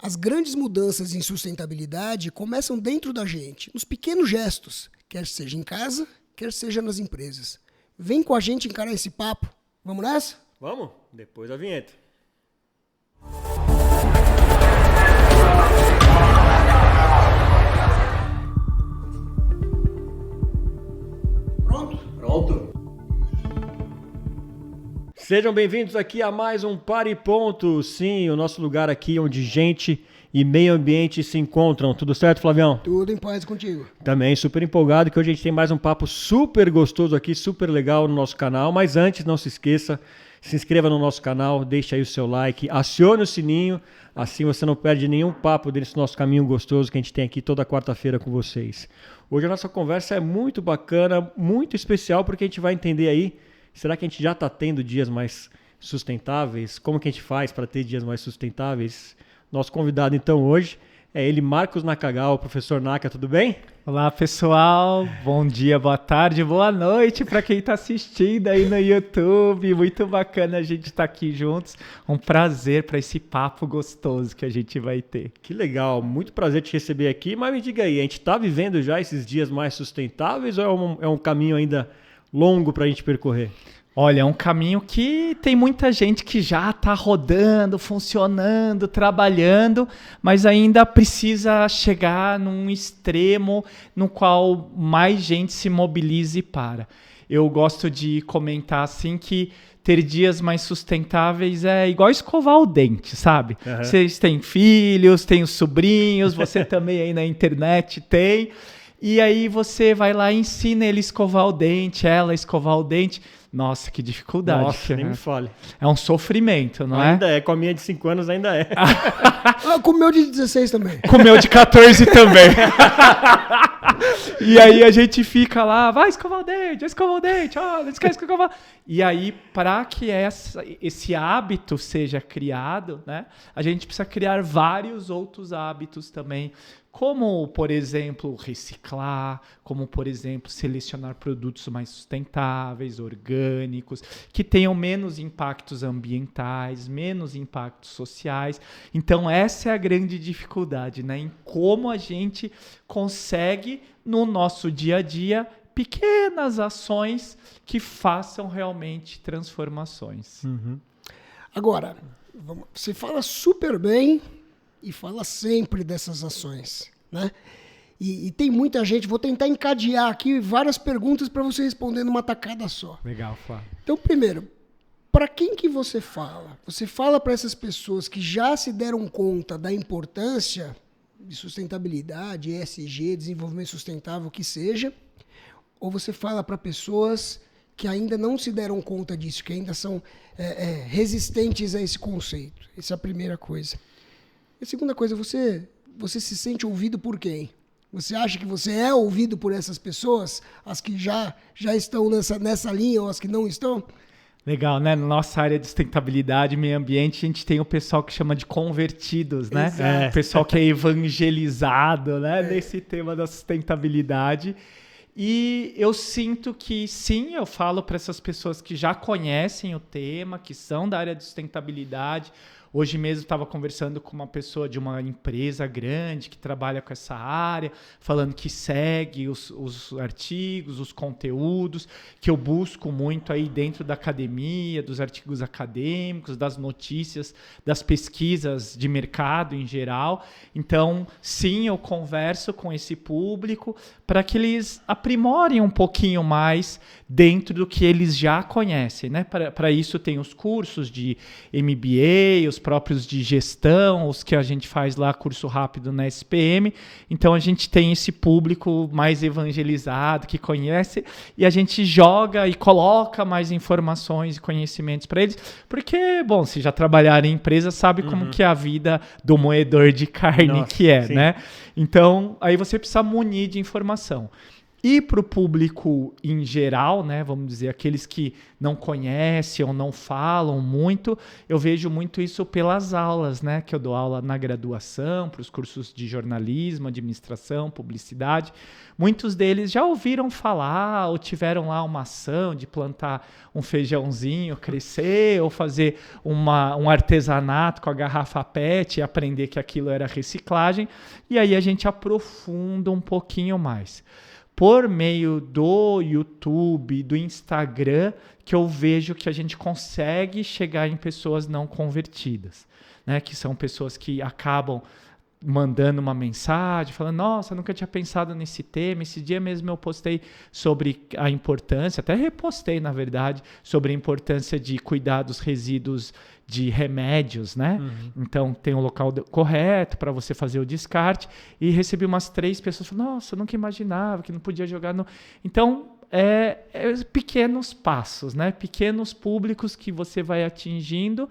As grandes mudanças em sustentabilidade começam dentro da gente, nos pequenos gestos, quer seja em casa, quer seja nas empresas. Vem com a gente encarar esse papo. Vamos nessa? Vamos? Depois da vinheta. Pronto? Sejam bem-vindos aqui a mais um Para e Ponto. Sim, o nosso lugar aqui onde gente e meio ambiente se encontram. Tudo certo, Flavião? Tudo em paz contigo. Também super empolgado que hoje a gente tem mais um papo super gostoso aqui, super legal no nosso canal. Mas antes, não se esqueça, se inscreva no nosso canal, deixe aí o seu like, acione o sininho, assim você não perde nenhum papo desse nosso caminho gostoso que a gente tem aqui toda quarta-feira com vocês. Hoje a nossa conversa é muito bacana, muito especial, porque a gente vai entender aí, será que a gente já está tendo dias mais sustentáveis? Como que a gente faz para ter dias mais sustentáveis? Nosso convidado então hoje é ele, Marcos Nakagawa, professor Naka, tudo bem? Olá pessoal, bom dia, boa tarde, boa noite para quem está assistindo aí no YouTube, muito bacana a gente estar aqui juntos, um prazer para esse papo gostoso que a gente vai ter. Que legal, muito prazer te receber aqui, mas me diga aí, a gente está vivendo já esses dias mais sustentáveis ou é um caminho ainda longo para a gente percorrer? Olha, é um caminho que tem muita gente que já está rodando, funcionando, trabalhando, mas ainda precisa chegar num extremo no qual mais gente se mobilize para. Eu gosto de comentar assim que ter dias mais sustentáveis é igual escovar o dente, sabe? Uhum. Vocês têm filhos, têm os sobrinhos, você também aí na internet tem. E aí você vai lá e ensina ele a escovar o dente, ela a escovar o dente. Nossa, que dificuldade. Nossa, nem me fale. É um sofrimento, não é? Ainda é, com a minha de 5 anos ainda é. Com o meu de 16 também. Com o meu de 14 também. E aí a gente fica lá, vai escovar o dente, não esquece de escovar. E aí, para que esse hábito seja criado, né, a gente precisa criar vários outros hábitos também, como, por exemplo, reciclar, como, por exemplo, selecionar produtos mais sustentáveis, orgânicos, que tenham menos impactos ambientais, menos impactos sociais. Então, essa é a grande dificuldade, né? Em como a gente consegue, no nosso dia a dia, pequenas ações que façam realmente transformações. Uhum. Agora, você fala super bem e fala sempre dessas ações, né? E tem muita gente, vou tentar encadear aqui várias perguntas para você responder numa tacada só. Legal, Flávio. Então, primeiro, para quem que você fala? Você fala para essas pessoas que já se deram conta da importância de sustentabilidade, ESG, desenvolvimento sustentável, que seja, ou você fala para pessoas que ainda não se deram conta disso, que ainda são resistentes a esse conceito? Essa é a primeira coisa. E a segunda coisa, você se sente ouvido por quem? Você acha que você é ouvido por essas pessoas? As que já estão nessa linha ou as que não estão? Legal, né? Na nossa área de sustentabilidade e meio ambiente, a gente tem o pessoal que chama de convertidos, né? O pessoal que é evangelizado, né? Nesse tema da sustentabilidade. E eu sinto que, sim, eu falo para essas pessoas que já conhecem o tema, que são da área de sustentabilidade. Hoje mesmo estava conversando com uma pessoa de uma empresa grande que trabalha com essa área, falando que segue os artigos, os conteúdos, que eu busco muito aí dentro da academia, dos artigos acadêmicos, das notícias, das pesquisas de mercado em geral. Então, sim, eu converso com esse público para que eles aprimorem um pouquinho mais dentro do que eles já conhecem, né? Para isso tem os cursos de MBA, os próprios de gestão, os que a gente faz lá, curso rápido na SPM. Então a gente tem esse público mais evangelizado, que conhece, e a gente joga e coloca mais informações e conhecimentos para eles, porque, bom, se já trabalharam em empresa, sabe como que é a vida do moedor de carne. Nossa, que é, sim, né? Então, aí você precisa munir de informação. E para o público em geral, né, vamos dizer, aqueles que não conhecem ou não falam muito, eu vejo muito isso pelas aulas, né, que eu dou aula na graduação, para os cursos de jornalismo, administração, publicidade. Muitos deles já ouviram falar ou tiveram lá uma ação de plantar um feijãozinho, crescer, ou fazer um artesanato com a garrafa PET e aprender que aquilo era reciclagem. E aí a gente aprofunda um pouquinho mais. Por meio do YouTube, do Instagram, que eu vejo que a gente consegue chegar em pessoas não convertidas, né? Que são pessoas que acabam mandando uma mensagem, falando, nossa, nunca tinha pensado nesse tema. Esse dia mesmo eu postei sobre a importância, até repostei, na verdade, sobre a importância de cuidar dos resíduos de remédios, né? Então, tem um local correto para você fazer o descarte. E recebi umas 3 pessoas falando, nossa, eu nunca imaginava que não podia jogar no... Então, pequenos passos, né? Pequenos públicos que você vai atingindo.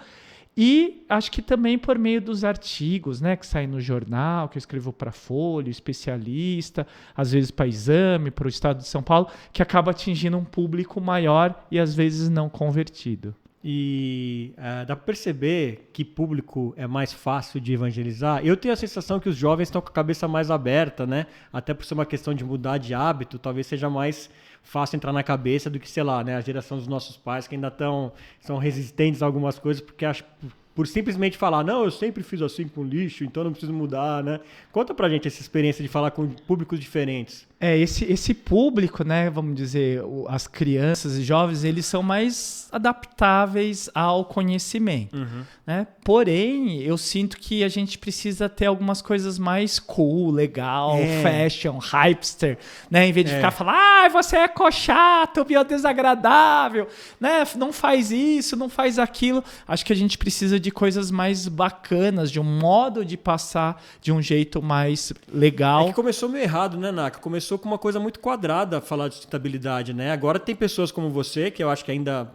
E acho que também por meio dos artigos, né, que saem no jornal, que eu escrevo para Folha, Especialista, às vezes para Exame, para o Estado de São Paulo, que acaba atingindo um público maior e às vezes não convertido. E dá para perceber que público é mais fácil de evangelizar? Eu tenho a sensação que os jovens estão com a cabeça mais aberta, né? Até por ser uma questão de mudar de hábito, talvez seja mais fácil entrar na cabeça do que, sei lá, né, a geração dos nossos pais, que ainda são resistentes a algumas coisas, porque por simplesmente falar, não, eu sempre fiz assim com lixo, então não preciso mudar, né? Conta pra gente essa experiência de falar com públicos diferentes. Esse público, né, vamos dizer, as crianças e jovens, eles são mais adaptáveis ao conhecimento, né? Porém, eu sinto que a gente precisa ter algumas coisas mais cool, legal, fashion, hypster, né? Em vez de ficar falando, você é chato, biodesagradável, né? Não faz isso, não faz aquilo. Acho que a gente precisa de coisas mais bacanas, de um modo de passar de um jeito mais legal. É que começou meio errado, né, Naka? Começou com uma coisa muito quadrada falar de sustentabilidade, né? Agora tem pessoas como você, que eu acho que ainda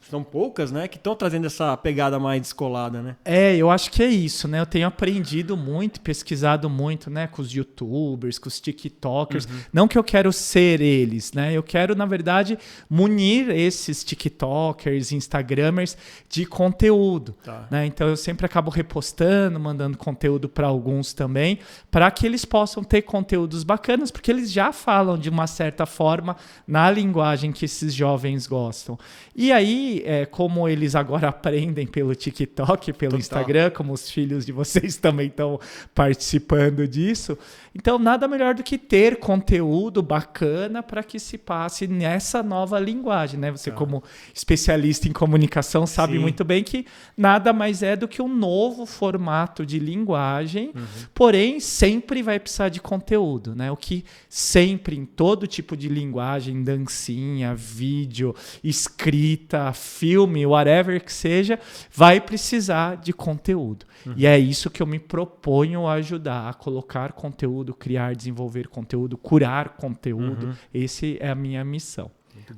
são poucas, né? Que estão trazendo essa pegada mais descolada, né? Eu acho que é isso, né? Eu tenho aprendido muito, pesquisado muito, né? Com os youtubers, com os tiktokers. Não que eu quero ser eles, né? Eu quero, na verdade, munir esses tiktokers, instagramers de conteúdo, né? Então eu sempre acabo repostando, mandando conteúdo para alguns também, para que eles possam ter conteúdos bacanas, porque eles já falam de uma certa forma na linguagem que esses jovens gostam. E aí, como eles agora aprendem pelo TikTok, pelo Instagram, como os filhos de vocês também estão participando disso, então nada melhor do que ter conteúdo bacana para que se passe nessa nova linguagem, né? Você, como especialista em comunicação, sabe muito bem que nada mais é do que um novo formato de linguagem, porém sempre vai precisar de conteúdo, né? O que sempre, em todo tipo de linguagem, dancinha, vídeo, escrita, filme, whatever que seja, vai precisar de conteúdo. E é isso que eu me proponho a ajudar, a colocar conteúdo, criar, desenvolver conteúdo, curar conteúdo. Esse é a minha missão.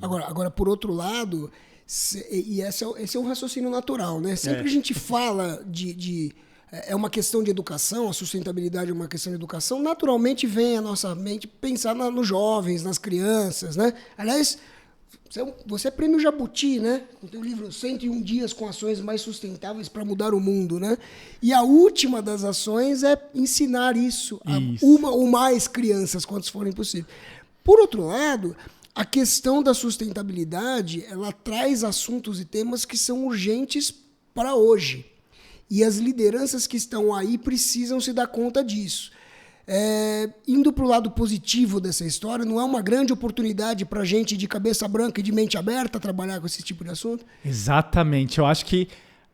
Agora, por outro lado, esse é um raciocínio natural, né? Sempre a gente fala é uma questão de educação, a sustentabilidade é uma questão de educação, naturalmente vem à nossa mente pensar nos jovens, nas crianças, né? Aliás, você é prêmio Jabuti, né? Com o teu livro 101 Dias com Ações Mais Sustentáveis para Mudar o Mundo, né? E a última das ações é ensinar isso a uma ou mais crianças, quantas forem possível. Por outro lado, a questão da sustentabilidade, ela traz assuntos e temas que são urgentes para hoje. E as lideranças que estão aí precisam se dar conta disso. Indo para o lado positivo dessa história, não é uma grande oportunidade para a gente de cabeça branca e de mente aberta trabalhar com esse tipo de assunto? Exatamente. Eu acho que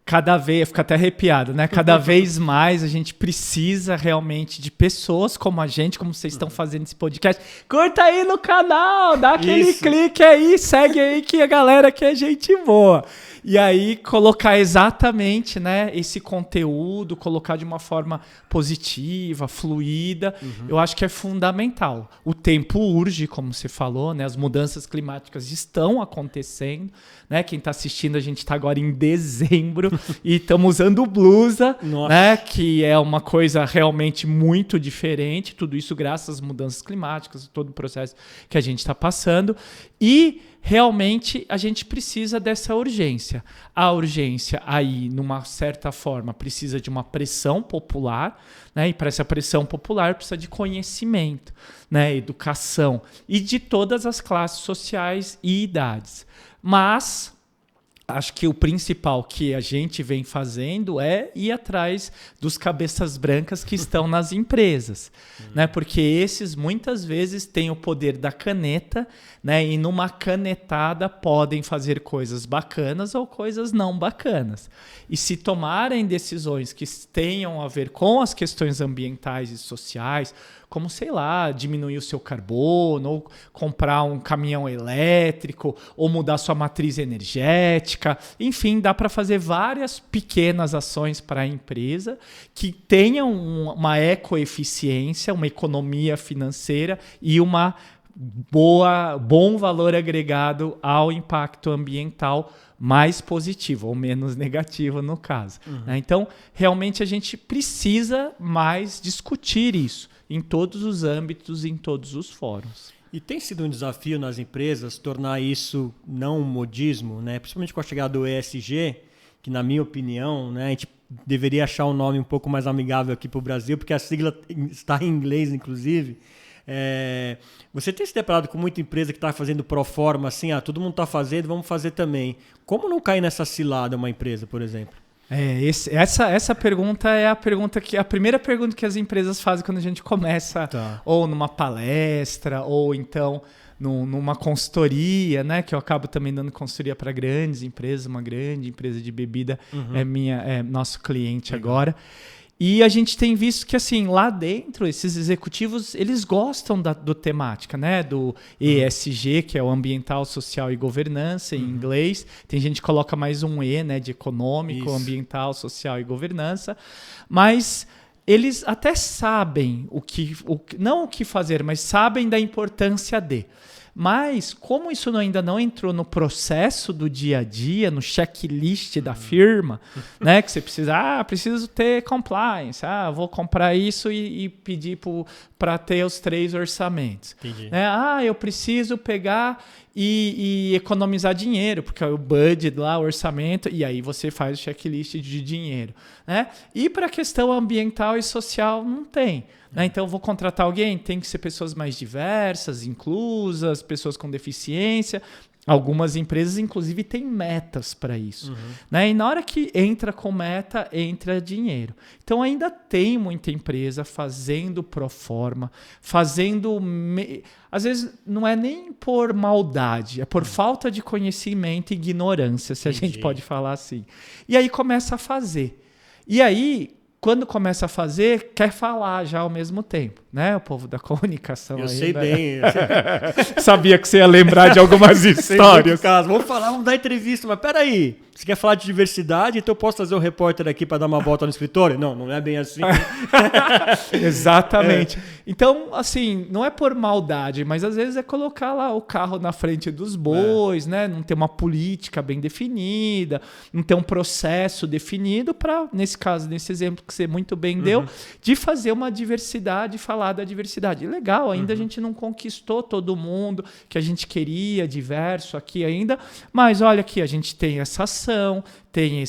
cada vez, fica até arrepiado, né? Cada vez mais a gente precisa realmente de pessoas como a gente, como vocês estão fazendo esse podcast. Curta aí no canal, dá aquele clique aí, segue aí que a galera aqui é gente boa. E aí colocar exatamente, né, esse conteúdo, colocar de uma forma positiva, fluida, eu acho que é fundamental. O tempo urge, como você falou, né? As mudanças climáticas estão acontecendo, né? Quem está assistindo, a gente está agora em dezembro, e estamos usando blusa, né, que é uma coisa realmente muito diferente. Tudo isso graças às mudanças climáticas, todo o processo que a gente está passando. E realmente a gente precisa dessa urgência. A urgência aí, numa certa forma, precisa de uma pressão popular, né? E para essa pressão popular precisa de conhecimento, né? Educação e de todas as classes sociais e idades. Mas acho que o principal que a gente vem fazendo é ir atrás dos cabeças brancas que estão nas empresas, né? Porque esses muitas vezes têm o poder da caneta, né? E numa canetada podem fazer coisas bacanas ou coisas não bacanas. E se tomarem decisões que tenham a ver com as questões ambientais e sociais, como, sei lá, diminuir o seu carbono, ou comprar um caminhão elétrico, ou mudar sua matriz energética. Enfim, dá para fazer várias pequenas ações para a empresa que tenham uma ecoeficiência, uma economia financeira e uma bom valor agregado ao impacto ambiental mais positivo ou menos negativo no caso. Né? Então, realmente a gente precisa mais discutir isso em todos os âmbitos, em todos os fóruns. E tem sido um desafio nas empresas tornar isso não um modismo, né? Principalmente com a chegada do ESG, que na minha opinião, né, a gente deveria achar um nome um pouco mais amigável aqui para o Brasil, porque a sigla está em inglês, inclusive. Você tem se deparado com muita empresa que está fazendo pro forma, assim, todo mundo está fazendo, vamos fazer também. Como não cair nessa cilada uma empresa, por exemplo? Essa pergunta é a primeira pergunta que as empresas fazem quando a gente começa, ou numa palestra, ou então numa consultoria, né? Que eu acabo também dando consultoria para grandes empresas, uma grande empresa de bebida é nosso cliente agora. E a gente tem visto que, assim, lá dentro, esses executivos, eles gostam do temática, né? Do ESG, que é o Ambiental, Social e Governança, em inglês. Tem gente que coloca mais um E, né? De econômico, ambiental, social e governança. Mas eles até sabem não o que fazer, mas sabem da importância de. Mas, como isso ainda não entrou no processo do dia a dia, no checklist da firma, né, que você preciso ter compliance, vou comprar isso e pedir para ter os 3 orçamentos. Entendi. Eu preciso pegar e economizar dinheiro, porque é o budget lá, o orçamento, e aí você faz o checklist de dinheiro. Né? E para a questão ambiental e social, não tem. Né? Então, eu vou contratar alguém, tem que ser pessoas mais diversas, inclusas, pessoas com deficiência. Algumas empresas, inclusive, têm metas para isso. Né? E na hora que entra com meta, entra dinheiro. Então, ainda tem muita empresa fazendo pro forma, fazendo... Às vezes, não é nem por maldade, é por falta de conhecimento e ignorância, se a gente pode falar assim. E aí começa a fazer. E aí... Quando começa a fazer, quer falar já ao mesmo tempo, né? O povo da comunicação. Eu sei bem. Sabia que você ia lembrar de algumas histórias. Caso. Vamos dar entrevista, mas peraí. Você quer falar de diversidade, então eu posso trazer um repórter aqui para dar uma volta no escritório? Não é bem assim. Exatamente. Então, assim, não é por maldade, mas às vezes é colocar lá o carro na frente dos bois, né? Não ter uma política bem definida, não ter um processo definido para, nesse caso, nesse exemplo que você muito bem deu, de fazer uma diversidade, falar da diversidade. Legal, ainda a gente não conquistou todo mundo que a gente queria, diverso aqui ainda, mas olha aqui, a gente tem essa ação, tem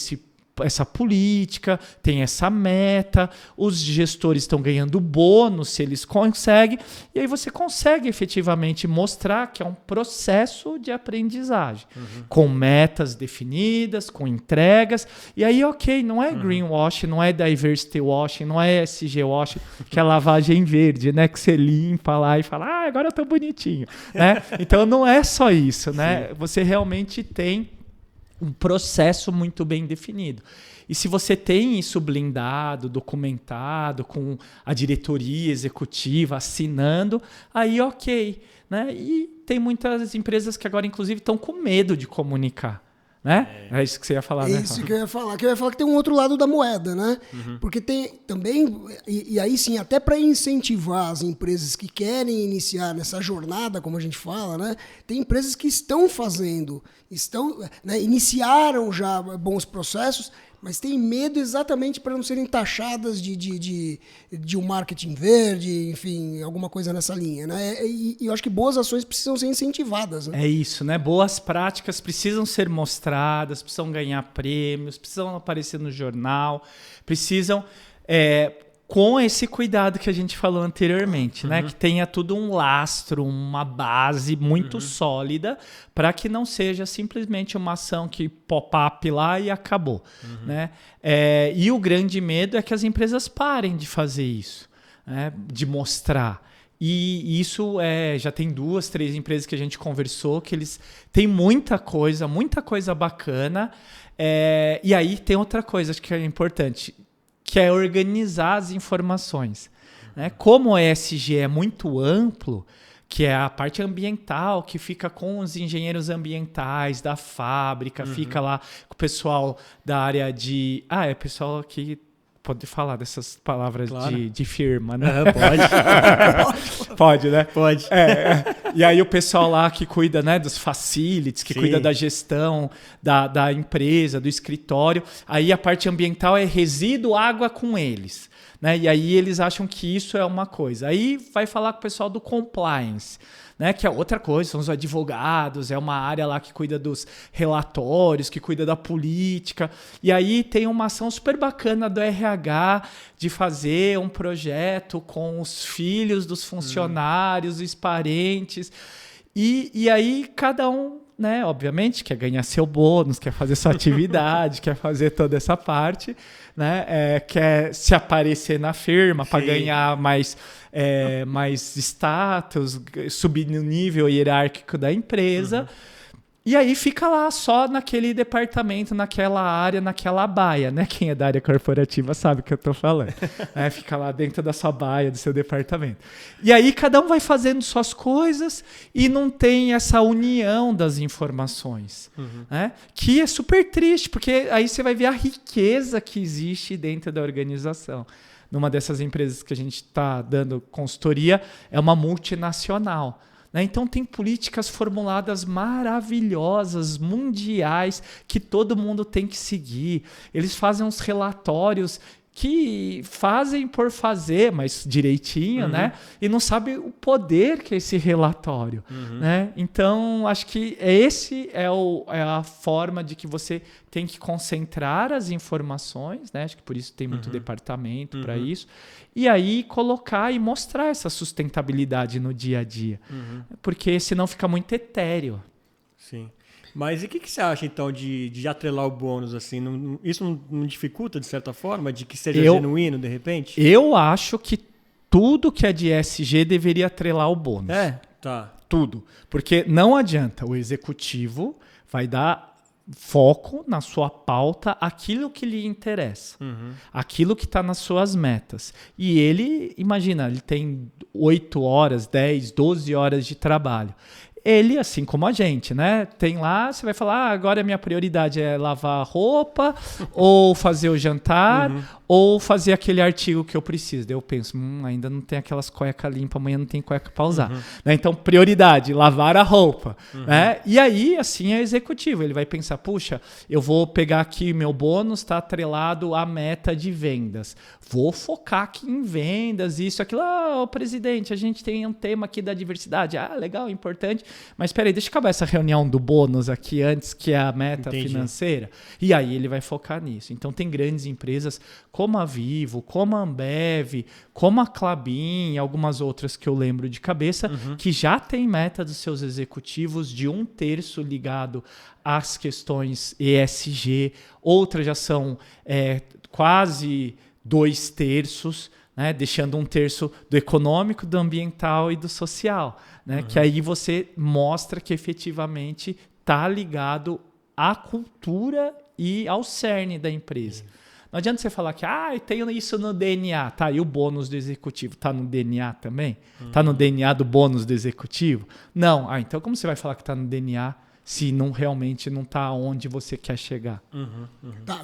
essa política, tem essa meta, os gestores estão ganhando bônus se eles conseguem, e aí você consegue efetivamente mostrar que é um processo de aprendizagem, com metas definidas, com entregas, e aí não é greenwashing, não é diversity washing, não é ESG washing, que é lavagem verde, né, que você limpa lá e fala, agora eu tô bonitinho, né? Então não é só isso, né? Você realmente tem um processo muito bem definido. E se você tem isso blindado, documentado, com a diretoria executiva assinando, aí né? E tem muitas empresas que agora, inclusive, estão com medo de comunicar. Né? É isso que você ia falar, né? Isso que eu ia falar. Que eu ia falar que tem um outro lado da moeda, né? Porque tem também, e aí sim, até para incentivar as empresas que querem iniciar nessa jornada, como a gente fala, né? Tem empresas que estão fazendo, né? Iniciaram já bons processos, mas têm medo exatamente para não serem taxadas de um marketing verde, enfim, alguma coisa nessa linha, né? E eu acho que boas ações precisam ser incentivadas, né? É isso, né? Boas práticas precisam ser mostradas, precisam ganhar prêmios, precisam aparecer no jornal, precisam... com esse cuidado que a gente falou anteriormente, né? Que tenha tudo um lastro, uma base muito sólida, para que não seja simplesmente uma ação que pop-up lá e acabou, né? E o grande medo é que as empresas parem de fazer isso, né? De mostrar. E isso já tem 2, 3 empresas que a gente conversou, que eles têm muita coisa bacana. E aí tem outra coisa que é importante, que é organizar as informações, né? Como o ESG é muito amplo, que é a parte ambiental, que fica com os engenheiros ambientais da fábrica, fica lá com o pessoal da área de... pessoal que pode falar dessas palavras, claro, de firma, né? Pode. Pode, né? Pode. E aí o pessoal lá que cuida, né, dos facilities, que cuida da gestão da empresa, do escritório. Aí a parte ambiental é resíduo, água com eles, né? E aí eles acham que isso é uma coisa. Aí vai falar com o pessoal do compliance, né, que é outra coisa, são os advogados, é uma área lá que cuida dos relatórios, que cuida da política. E aí tem uma ação super bacana do RH de fazer um projeto com os filhos dos funcionários, os parentes. E aí cada um, né, obviamente, quer ganhar seu bônus, quer fazer sua atividade, quer fazer toda essa parte, né, quer se aparecer na firma para ganhar mais status, subir no nível hierárquico da empresa. E aí fica lá só naquele departamento, naquela área, naquela baia, né? Quem é da área corporativa sabe o que eu tô falando. Fica lá dentro da sua baia, do seu departamento. E aí cada um vai fazendo suas coisas e não tem essa união das informações, né? Que é super triste, porque aí você vai ver a riqueza que existe dentro da organização. Numa dessas empresas que a gente está dando consultoria, é uma multinacional, né? Então tem políticas formuladas maravilhosas, mundiais, que todo mundo tem que seguir. Eles fazem uns relatórios que fazem por fazer, mas direitinho, né? E não sabe o poder que é esse relatório, né? Então, acho que esse é a forma de que você tem que concentrar as informações, né? Acho que por isso tem muito departamento para isso. E aí colocar e mostrar essa sustentabilidade no dia a dia. Porque senão fica muito etéreo. Sim. Mas e o que você acha, então, de atrelar o bônus? Assim? Isso não dificulta, de certa forma, de que seja genuíno, de repente? Eu acho que tudo que é de ESG deveria atrelar o bônus. Tá. Tudo. Porque não adianta, o executivo vai dar foco na sua pauta, aquilo que lhe interessa, aquilo que está nas suas metas. E ele, imagina, ele tem 8 horas, 10, 12 horas de trabalho. Ele, assim como a gente, né? Tem lá, você vai falar, agora a minha prioridade é lavar roupa, ou fazer o jantar, ou fazer aquele artigo que eu preciso. Daí eu penso, ainda não tem aquelas cuecas limpas, amanhã não tem cueca para usar. Né? Então, prioridade, lavar a roupa. Né? E aí, assim, é executivo. Ele vai pensar, puxa, eu vou pegar aqui, meu bônus está atrelado à meta de vendas. Vou focar aqui em vendas, isso, aquilo. Presidente, a gente tem um tema aqui da diversidade. Legal, importante. Mas espera aí, deixa eu acabar essa reunião do bônus aqui antes, que é a meta financeira. E aí ele vai focar nisso. Então tem grandes empresas como a Vivo, como a Ambev, como a Klabin e algumas outras que eu lembro de cabeça, que já tem meta dos seus executivos de 1/3 ligado às questões ESG. Outras já são quase 2/3, né, deixando 1/3 do econômico, do ambiental e do social, né, que aí você mostra que efetivamente está ligado à cultura e ao cerne da empresa. Não adianta você falar que eu tenho isso no DNA, tá? E o bônus do executivo está no DNA também? Está no DNA do bônus do executivo? Não. Então como você vai falar que está no DNA se realmente não está onde você quer chegar? Tá,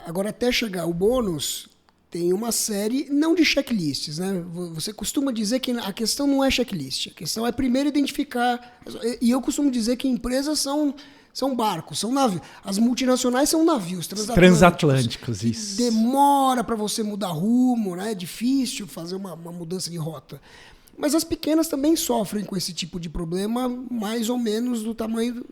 agora até chegar o bônus, tem uma série, não de checklists, né? Você costuma dizer que a questão não é checklist, a questão é primeiro identificar, e eu costumo dizer que empresas São barcos, são navios. As multinacionais são navios transatlânticos, isso. Demora para você mudar rumo, né? É difícil fazer uma mudança de rota. Mas as pequenas também sofrem com esse tipo de problema, mais ou menos do tamanho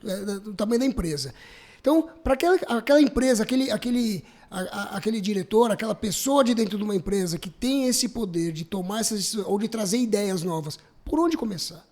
da empresa. Então, para aquela empresa, aquele diretor, aquela pessoa de dentro de uma empresa que tem esse poder de tomar ou de trazer ideias novas, por onde começar?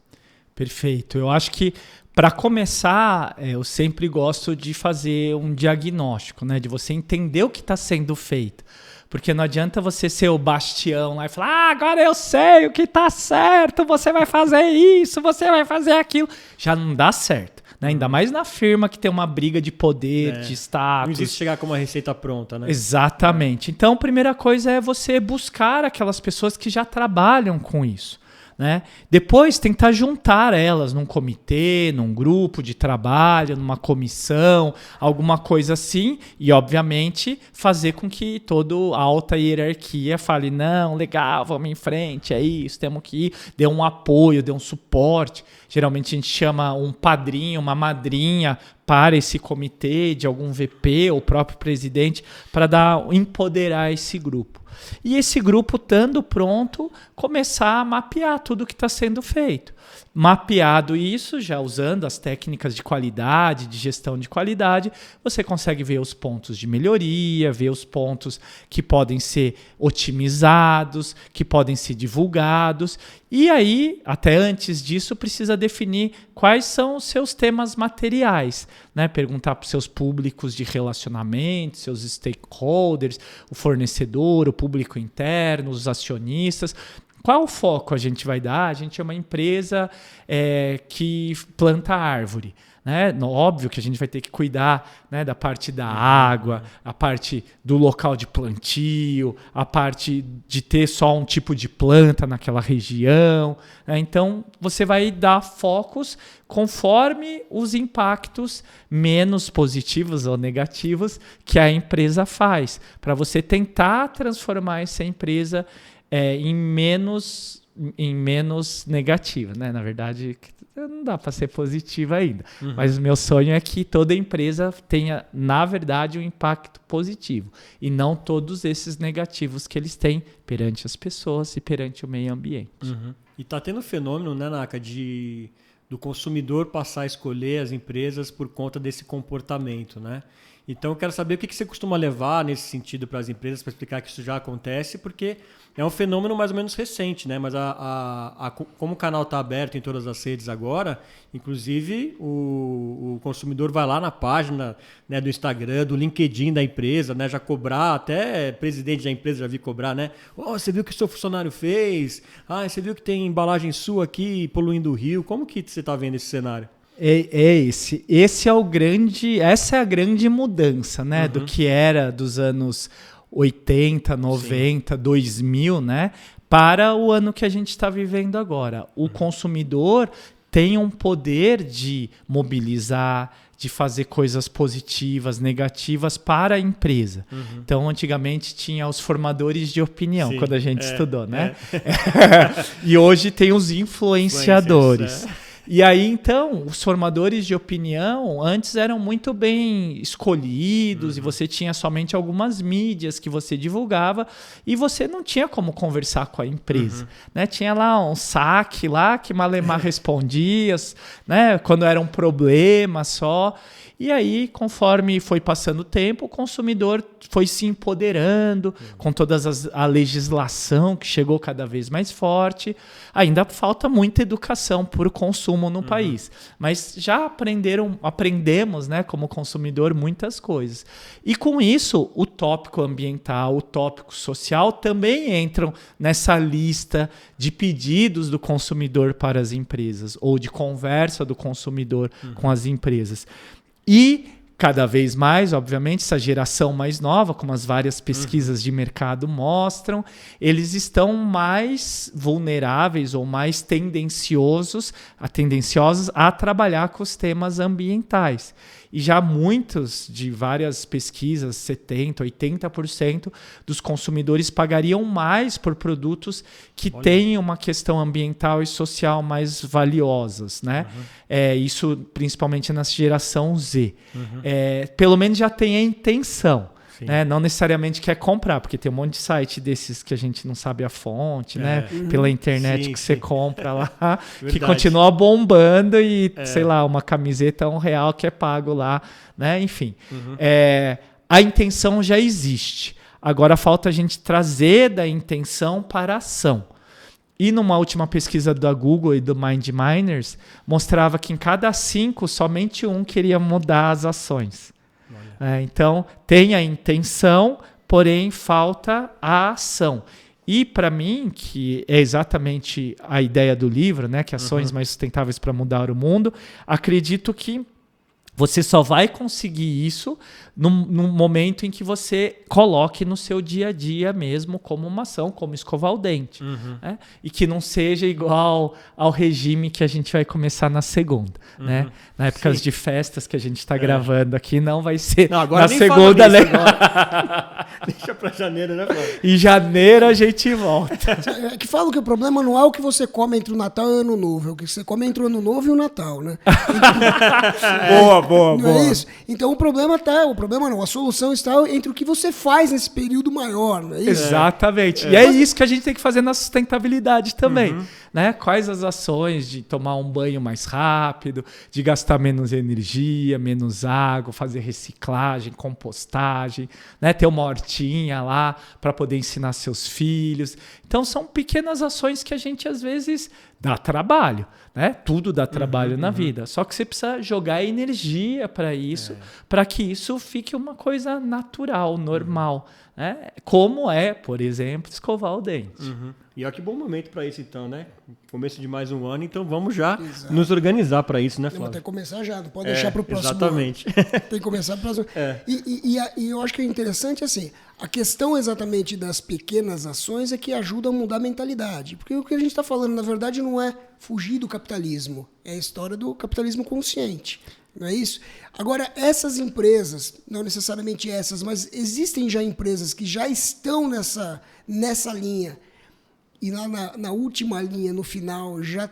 Perfeito. Eu acho que, para começar, eu sempre gosto de fazer um diagnóstico, né? De você entender o que está sendo feito. Porque não adianta você ser o bastião lá e falar, agora eu sei o que está certo, você vai fazer isso, você vai fazer aquilo. Já não dá certo. Né? Ainda mais na firma que tem uma briga de poder, de status. Não existe chegar com uma receita pronta, né? Exatamente. Então, a primeira coisa é você buscar aquelas pessoas que já trabalham com isso. Né? Depois tentar juntar elas num comitê, num grupo de trabalho, numa comissão, alguma coisa assim, e obviamente fazer com que toda a alta hierarquia fale, não, legal, vamos em frente, é isso, temos que ir, dê um apoio, dê um suporte. Geralmente a gente chama um padrinho, uma madrinha para esse comitê, de algum VP ou próprio presidente, para empoderar esse grupo. E esse grupo, estando pronto, começar a mapear tudo o que está sendo feito. Mapeado isso, já usando as técnicas de qualidade, de gestão de qualidade, você consegue ver os pontos de melhoria, ver os pontos que podem ser otimizados, que podem ser divulgados. E aí, até antes disso, precisa definir quais são os seus temas materiais, né? Perguntar para os seus públicos de relacionamento, seus stakeholders, o fornecedor, o público interno, os acionistas. Qual foco a gente vai dar? A gente é uma empresa que planta árvore. Né? Óbvio que a gente vai ter que cuidar, né, da parte da água, a parte do local de plantio, a parte de ter só um tipo de planta naquela região. Né? Então, você vai dar focos conforme os impactos menos positivos ou negativos que a empresa faz, para você tentar transformar essa empresa em menos negativa, né? Na verdade, não dá para ser positiva ainda. Mas o meu sonho é que toda empresa tenha, na verdade, um impacto positivo e não todos esses negativos que eles têm perante as pessoas e perante o meio ambiente. E está tendo fenômeno, né, Naka, do consumidor passar a escolher as empresas por conta desse comportamento, né? Então eu quero saber o que você costuma levar nesse sentido para as empresas para explicar que isso já acontece, porque é um fenômeno mais ou menos recente, né? Mas como o canal está aberto em todas as redes agora, inclusive o consumidor vai lá na página, né, do Instagram, do LinkedIn da empresa, né, já cobrar, até presidente da empresa já vi cobrar, né? Você viu o que o seu funcionário fez? Você viu que tem embalagem sua aqui poluindo o rio? Como que você está vendo esse cenário? Essa é a grande mudança, né, do que era dos anos 80, 90, 2000, né, para o ano que a gente está vivendo agora. O consumidor tem um poder de mobilizar, de fazer coisas positivas, negativas para a empresa. Então, antigamente tinha os formadores de opinião, quando a gente estudou, né? E hoje tem os influenciadores. E aí, então, os formadores de opinião antes eram muito bem escolhidos e você tinha somente algumas mídias que você divulgava e você não tinha como conversar com a empresa. Né? Tinha lá um saque lá que Malemar respondia, né? Quando era um problema só. E aí, conforme foi passando o tempo, o consumidor foi se empoderando com toda a legislação que chegou cada vez mais forte. Ainda falta muita educação por consumo no país, mas já aprendemos, né, como consumidor, muitas coisas. E com isso, o tópico ambiental, o tópico social também entram nessa lista de pedidos do consumidor para as empresas ou de conversa do consumidor com as empresas. E cada vez mais, obviamente, essa geração mais nova, como as várias pesquisas de mercado mostram, eles estão mais vulneráveis ou mais tendenciosos a trabalhar com os temas ambientais. E já muitos, de várias pesquisas, 70%, 80% dos consumidores pagariam mais por produtos que têm uma questão ambiental e social mais valiosas, né? Isso principalmente na geração Z. Pelo menos já tem a intenção. Né? Não necessariamente quer comprar, porque tem um monte de site desses que a gente não sabe a fonte, né? Pela internet que você compra lá, que continua bombando e, sei lá, uma camiseta R$1 que é pago lá, né? Enfim, a intenção já existe. Agora falta a gente trazer da intenção para a ação. E numa última pesquisa da Google e do Mind Miners, mostrava que em cada 5, somente 1 queria mudar as ações. Então, tem a intenção, porém falta a ação. E para mim, que é exatamente a ideia do livro, né, que ações mais sustentáveis para mudar o mundo, acredito que você só vai conseguir isso num momento em que você coloque no seu dia a dia mesmo como uma ação, como escovar o dente. Né? E que não seja igual ao regime que a gente vai começar na segunda. Né? Na época de festas que a gente está gravando aqui, não vai ser na segunda. Né? Deixa para janeiro, né, Flávio? Em janeiro a gente volta. É que falam que o problema não é o que você come entre o Natal e o Ano Novo, é o que você come entre o Ano Novo e o Natal, né? Boa. Não é isso? Então o problema não, a solução está entre o que você faz nesse período maior, não é isso? Exatamente. E é isso que a gente tem que fazer na sustentabilidade também. Né? Quais as ações de tomar um banho mais rápido, de gastar menos energia, menos água, fazer reciclagem, compostagem, né? Ter uma hortinha lá para poder ensinar seus filhos. Então são pequenas ações que a gente às vezes dá trabalho, né? Tudo dá trabalho na vida. Só que você precisa jogar energia para isso, para que isso fique uma coisa natural, normal. Né? Como é, por exemplo, escovar o dente. E olha que bom momento para isso então, né? Começo de mais um ano, então vamos já nos organizar para isso, né, Flávio? Vamos até começar já, não pode deixar para o próximo exatamente. ano. Tem que começar para o próximo. E eu acho que é interessante assim, a questão exatamente das pequenas ações é que ajuda a mudar a mentalidade. Porque o que a gente está falando, na verdade, não é fugir do capitalismo, é a história do capitalismo consciente. Não é isso? Agora, essas empresas, não necessariamente essas, mas existem já empresas que já estão nessa linha e lá na última linha, no final, já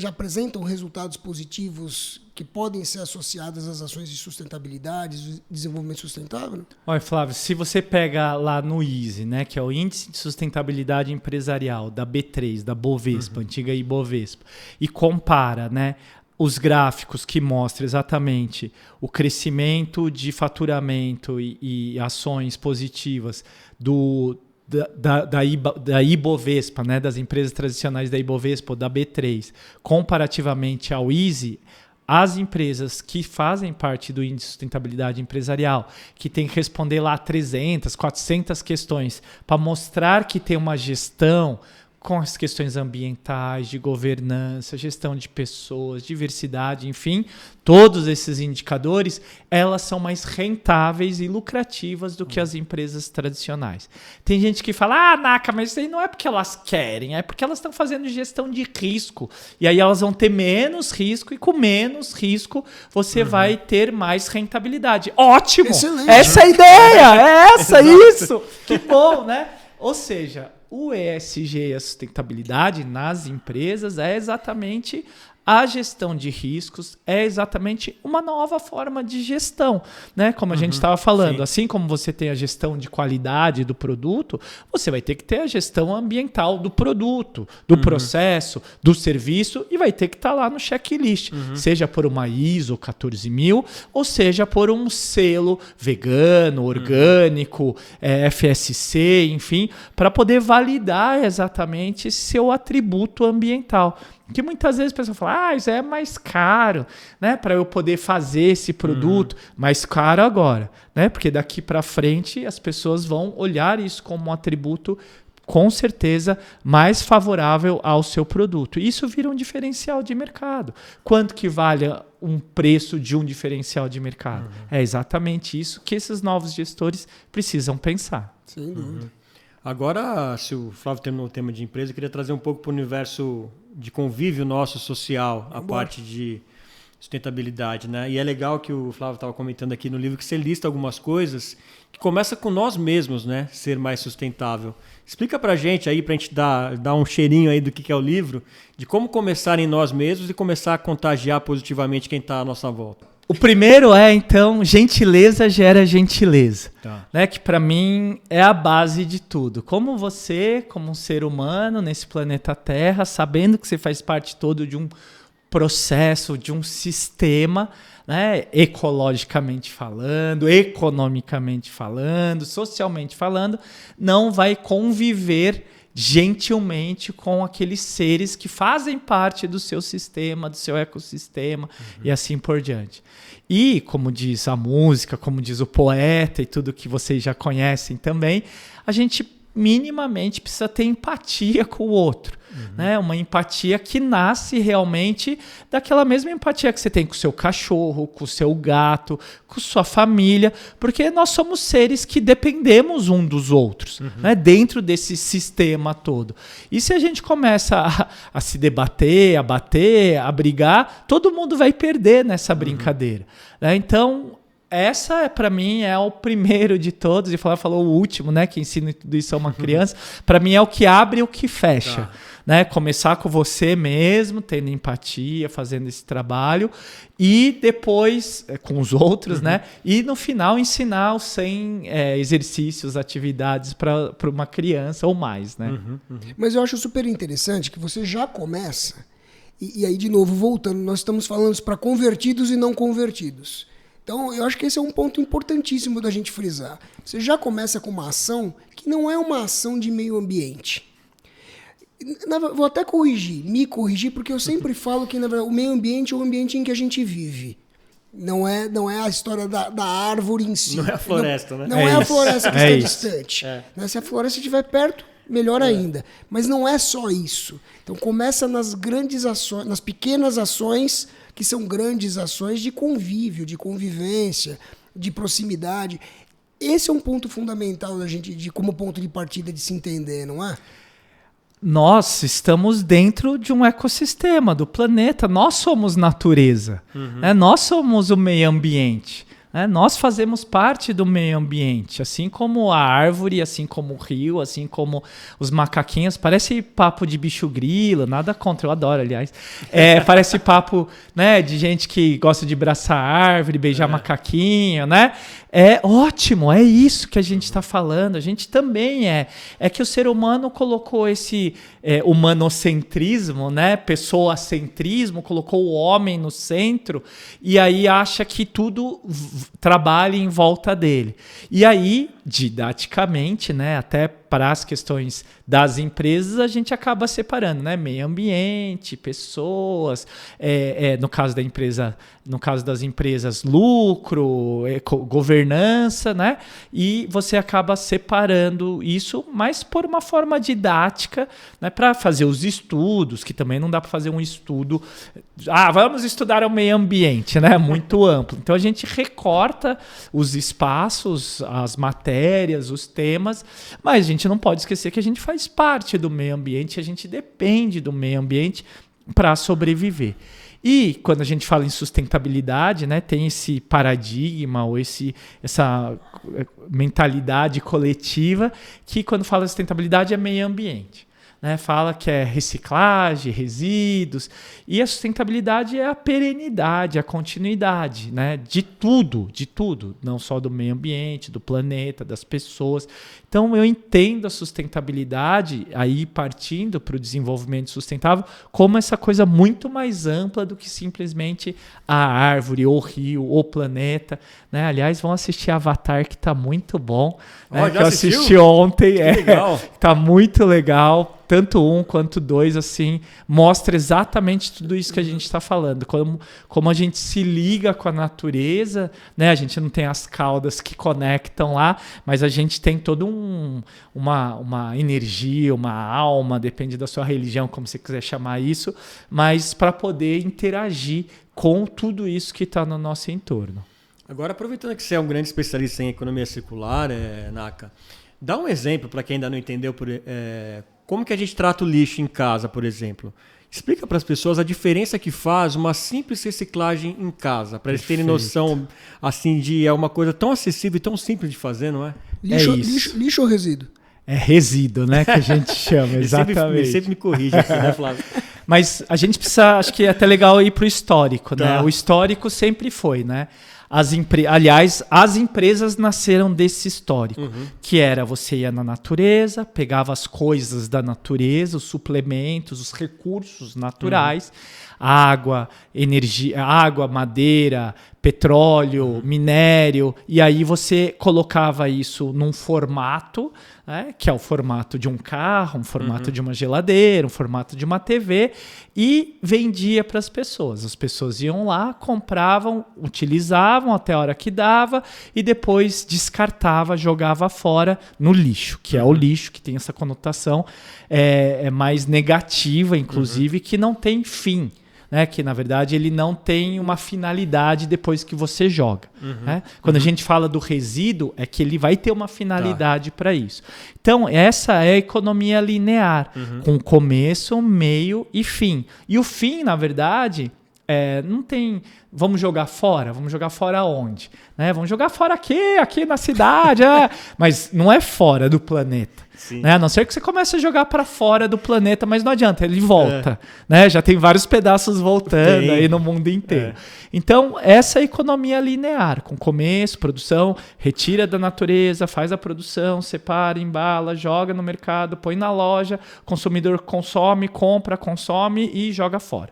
apresentam resultados positivos que podem ser associados às ações de sustentabilidade, desenvolvimento sustentável? Olha, Flávio, se você pega lá no ISE, né, que é o Índice de Sustentabilidade Empresarial da B3, da Bovespa, antiga Ibovespa, e compara, né, os gráficos que mostram exatamente o crescimento de faturamento e ações positivas da Ibovespa, né, das empresas tradicionais da Ibovespa ou da B3, comparativamente ao ISE, as empresas que fazem parte do Índice de Sustentabilidade Empresarial, que tem que responder lá 300, 400 questões para mostrar que tem uma gestão com as questões ambientais, de governança, gestão de pessoas, diversidade, enfim, todos esses indicadores, elas são mais rentáveis e lucrativas do que as empresas tradicionais. Tem gente que fala, Naka, mas isso aí não é porque elas querem, é porque elas estão fazendo gestão de risco. E aí elas vão ter menos risco e com menos risco você vai ter mais rentabilidade. Ótimo! Excelente. Essa é a ideia! Isso! Que bom, né? Ou seja, o ESG e a sustentabilidade nas empresas é exatamente a gestão de riscos, é exatamente uma nova forma de gestão, né? Como a gente estava falando, sim. Assim como você tem a gestão de qualidade do produto, você vai ter que ter a gestão ambiental do produto, do processo, do serviço e vai ter que estar lá no checklist, seja por uma ISO 14000 ou seja por um selo vegano, orgânico, FSC, enfim, para poder validar exatamente seu atributo ambiental. Que muitas vezes a pessoa fala, isso é mais caro, né? Para eu poder fazer esse produto, mais caro agora, né? Porque daqui para frente as pessoas vão olhar isso como um atributo com certeza mais favorável ao seu produto. Isso vira um diferencial de mercado. Quanto que vale um preço de um diferencial de mercado? É exatamente isso que esses novos gestores precisam pensar. Sem dúvida. Agora, se o Flávio terminou o tema de empresa, eu queria trazer um pouco para o universo de convívio nosso social, a parte de sustentabilidade, né? E é legal que o Flávio estava comentando aqui no livro que você lista algumas coisas que começa com nós mesmos, né? Ser mais sustentável. Explica pra gente aí, pra gente dar um cheirinho aí do que é o livro, de como começar em nós mesmos e começar a contagiar positivamente quem está à nossa volta. O primeiro é, então, gentileza gera gentileza, Tá. né? Que para mim é a base de tudo. Como você, como um ser humano nesse planeta Terra, sabendo que você faz parte todo de um processo, de um sistema, né? Ecologicamente falando, economicamente falando, socialmente falando, não vai conviver gentilmente com aqueles seres que fazem parte do seu sistema, do seu ecossistema e assim por diante. E, como diz a música, como diz o poeta e tudo que vocês já conhecem também, a gente minimamente precisa ter empatia com o outro. Né? Uma empatia que nasce realmente daquela mesma empatia que você tem com o seu cachorro, com o seu gato, com sua família, porque nós somos seres que dependemos um dos outros, né? Dentro desse sistema todo. E se a gente começa a se debater, a bater, a brigar, todo mundo vai perder nessa brincadeira. Né? Então, essa, para mim, é o primeiro de todos, e falou o último, né, que ensina tudo isso a uma criança, para mim é o que abre e o que fecha. Tá. Né? Começar com você mesmo, tendo empatia, fazendo esse trabalho, e depois com os outros, né? E no final ensinar os 100 exercícios, atividades para uma criança ou mais. Né? Mas eu acho super interessante que você já começa, e aí de novo, voltando, nós estamos falando para convertidos e não convertidos. Então, eu acho que esse é um ponto importantíssimo da gente frisar. Você já começa com uma ação que não é uma ação de meio ambiente. Vou até me corrigir, porque eu sempre falo que na verdade, o meio ambiente é o ambiente em que a gente vive. Não é a história da árvore em si. Não é a floresta, né? Não é a floresta que está isso. distante. Se a floresta estiver perto, melhor ainda. Mas não é só isso. Então começa nas grandes ações, nas pequenas ações, que são grandes ações de convívio, de convivência, de proximidade. Esse é um ponto fundamental da gente, como ponto de partida de se entender, não é? Nós estamos dentro de um ecossistema do planeta. Nós somos natureza. Né? Nós somos o meio ambiente. Né? Nós fazemos parte do meio ambiente. Assim como a árvore, assim como o rio, assim como os macaquinhos. Parece papo de bicho grilo, nada contra, eu adoro, aliás. Parece papo, né, de gente que gosta de abraçar árvore, beijar macaquinho, né? É ótimo, é isso que a gente está falando. A gente também é que o ser humano colocou esse humanocentrismo, né? Pessoacentrismo, colocou o homem no centro e aí acha que tudo trabalha em volta dele. E aí, didaticamente, né? Até para as questões das empresas, a gente acaba separando, né? Meio ambiente, pessoas, no caso da empresa, no caso das empresas, lucro, governança, né? E você acaba separando isso, mas por uma forma didática, né? Para fazer os estudos, que também não dá para fazer um estudo. Vamos estudar o meio ambiente, né? Muito amplo. Então a gente recorta os espaços, as matérias, os temas, mas a gente não pode esquecer que a gente faz parte do meio ambiente, a gente depende do meio ambiente para sobreviver. E quando a gente fala em sustentabilidade, né, tem esse paradigma ou essa mentalidade coletiva que quando fala sustentabilidade é meio ambiente. Né, fala que é reciclagem, resíduos, e a sustentabilidade é a perenidade, a continuidade, né, de tudo, não só do meio ambiente, do planeta, das pessoas. Então eu entendo a sustentabilidade, aí partindo para o desenvolvimento sustentável, como essa coisa muito mais ampla do que simplesmente a árvore, ou o rio, ou o planeta. Né? Aliás, vão assistir Avatar, que está muito bom. Né? Que eu assisti ontem. Legal. Tá muito legal. Tanto um quanto dois, assim, mostra exatamente tudo isso que a gente está falando. Como a gente se liga com a natureza, né? A gente não tem as caudas que conectam lá, mas a gente tem toda uma energia, uma alma, depende da sua religião, como você quiser chamar isso, mas para poder interagir com tudo isso que está no nosso entorno. Agora, aproveitando que você é um grande especialista em economia circular, Naka, dá um exemplo para quem ainda não entendeu como que a gente trata o lixo em casa, por exemplo. Explica para as pessoas a diferença que faz uma simples reciclagem em casa, para eles terem noção assim de uma coisa tão acessível e tão simples de fazer, não é? Lixo ou resíduo? É resíduo, né, que a gente chama, exatamente. Ele sempre me corrige aqui, né, Flávio? Mas a gente precisa, acho que é até legal ir para o histórico, né? Tá. O histórico sempre foi, né? Aliás, as empresas nasceram desse histórico, que era você ia na natureza, pegava as coisas da natureza, os suplementos, os recursos naturais, água, energia, água, madeira, petróleo, minério, e aí você colocava isso num formato, né, que é o formato de um carro, um formato de uma geladeira, um formato de uma TV, e vendia para as pessoas. As pessoas iam lá, compravam, utilizavam até a hora que dava e depois descartava, jogava fora no lixo, que é o lixo que tem essa conotação mais negativa, inclusive, que não tem fim. Né, que na verdade ele não tem uma finalidade depois que você joga. Né? Quando a gente fala do resíduo, é que ele vai ter uma finalidade para isso. Então, essa é a economia linear, com começo, meio e fim. E o fim, na verdade, não tem... Vamos jogar fora? Vamos jogar fora onde? Né? Vamos jogar fora aqui na cidade. Mas não é fora do planeta. Né? A não ser que você comece a jogar para fora do planeta, mas não adianta, ele volta. Né? Já tem vários pedaços voltando aí no mundo inteiro. Então, essa é a economia linear, com começo, produção, retira da natureza, faz a produção, separa, embala, joga no mercado, põe na loja, o consumidor consome, compra, consome e joga fora.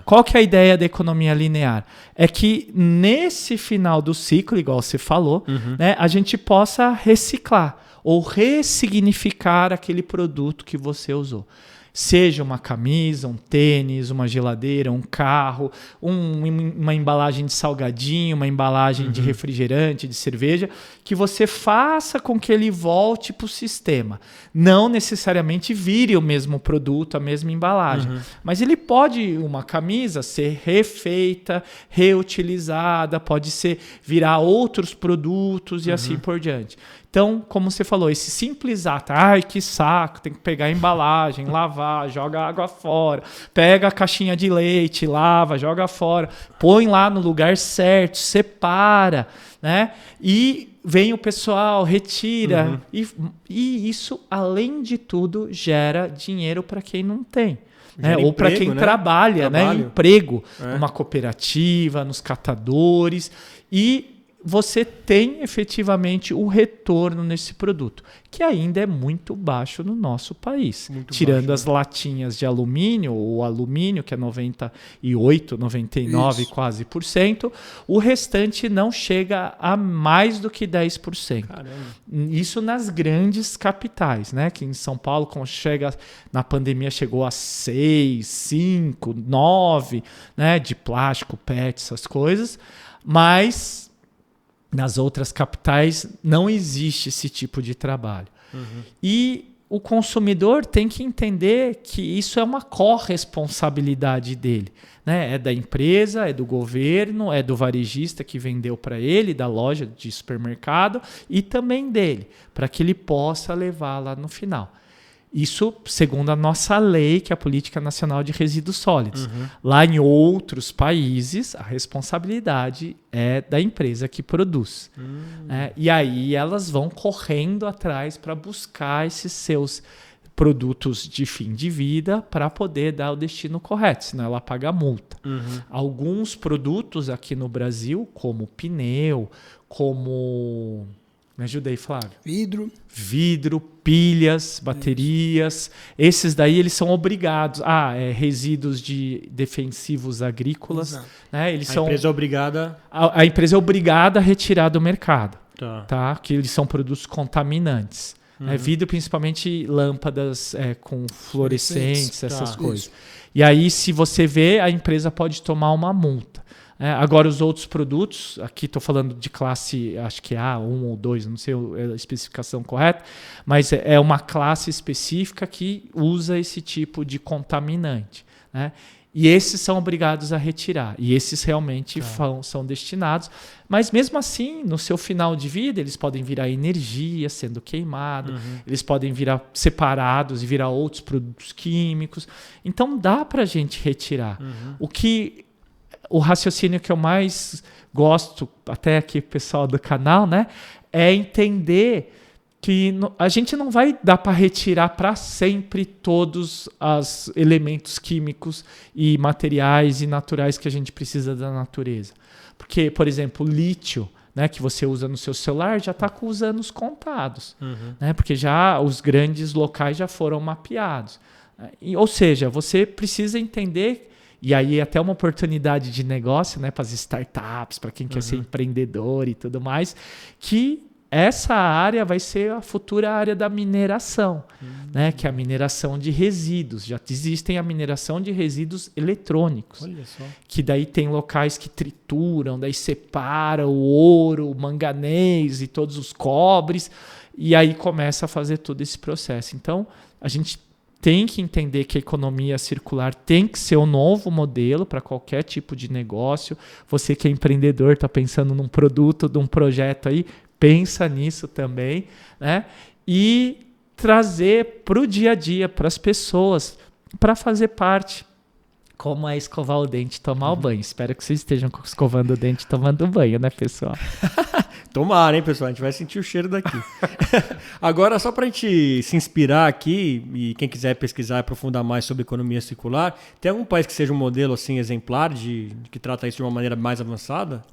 Qual que é a ideia da economia linear? É que nesse final do ciclo, igual você falou, né, a gente possa reciclar ou ressignificar aquele produto que você usou. Seja uma camisa, um tênis, uma geladeira, um carro, uma embalagem de salgadinho, uma embalagem de refrigerante, de cerveja, que você faça com que ele volte para o sistema. Não necessariamente vire o mesmo produto, a mesma embalagem. Mas ele pode, uma camisa, ser refeita, reutilizada, pode virar outros produtos e assim por diante. Então, como você falou, esse simples ato, ai que saco, tem que pegar a embalagem, lavar, joga água fora, pega a caixinha de leite, lava, joga fora, põe lá no lugar certo, separa, né? E vem o pessoal, retira. E isso, além de tudo, gera dinheiro para quem não tem. Né? Ou para quem trabalha, né? Emprego, numa cooperativa, nos catadores. E você tem efetivamente o retorno nesse produto, que ainda é muito baixo no nosso país. Muito tirando baixo, as latinhas de alumínio, ou alumínio, que é 98, 99 quase por cento, o restante não chega a mais do que 10%. Caramba. Isso nas grandes capitais, né? Que em São Paulo, na pandemia, chegou a 6, 5, 9, né? De plástico, PET, essas coisas, mas nas outras capitais não existe esse tipo de trabalho. E o consumidor tem que entender que isso é uma corresponsabilidade dele. Né? É da empresa, é do governo, é do varejista que vendeu para ele, da loja de supermercado, e também dele, para que ele possa levar lá no final. Isso segundo a nossa lei, que é a Política Nacional de Resíduos Sólidos. Lá em outros países, a responsabilidade é da empresa que produz. E aí elas vão correndo atrás para buscar esses seus produtos de fim de vida para poder dar o destino correto, senão ela paga multa. Alguns produtos aqui no Brasil, como pneu, como... Me ajuda aí, Flávio. Vidro, pilhas, baterias. Esses daí eles são obrigados. Resíduos de defensivos agrícolas. Né? Empresa é obrigada... A empresa é obrigada a retirar do mercado. Tá? Que eles são produtos contaminantes. Vidro, principalmente lâmpadas com fluorescentes, essas coisas. Isso. E aí, se você vê, a empresa pode tomar uma multa. Agora, os outros produtos, aqui estou falando de classe, acho que A1 ou 2, não sei a especificação correta, mas é uma classe específica que usa esse tipo de contaminante. Né? E esses são obrigados a retirar. E esses realmente são destinados. Mas mesmo assim, no seu final de vida, eles podem virar energia sendo queimado, eles podem virar separados e virar outros produtos químicos. Então dá para a gente retirar. O raciocínio que eu mais gosto, até aqui pessoal do canal, né, é entender que a gente não vai dar para retirar para sempre todos os elementos químicos e materiais e naturais que a gente precisa da natureza. Porque, por exemplo, o lítio, né, que você usa no seu celular já está com os anos contados, né, porque já os grandes locais já foram mapeados. Ou seja, você precisa entender, e aí até uma oportunidade de negócio, né, para as startups, para quem quer ser empreendedor e tudo mais, que essa área vai ser a futura área da mineração, né? Que é a mineração de resíduos. Já existem a mineração de resíduos eletrônicos. Olha só. Que daí tem locais que trituram, daí separa o ouro, o manganês e todos os cobres, e aí começa a fazer todo esse processo. Então, a gente tem que entender que a economia circular tem que ser o novo modelo para qualquer tipo de negócio. Você que é empreendedor, está pensando num produto, num projeto aí, pensa nisso também, né? E trazer para o dia a dia, para as pessoas, para fazer parte, como é escovar o dente e tomar o banho. Espero que vocês estejam escovando o dente e tomando banho, né, pessoal? Tomara, hein, pessoal? A gente vai sentir o cheiro daqui. Agora, só para a gente se inspirar aqui, e quem quiser pesquisar e aprofundar mais sobre economia circular, tem algum país que seja um modelo assim, exemplar, que trata isso de uma maneira mais avançada?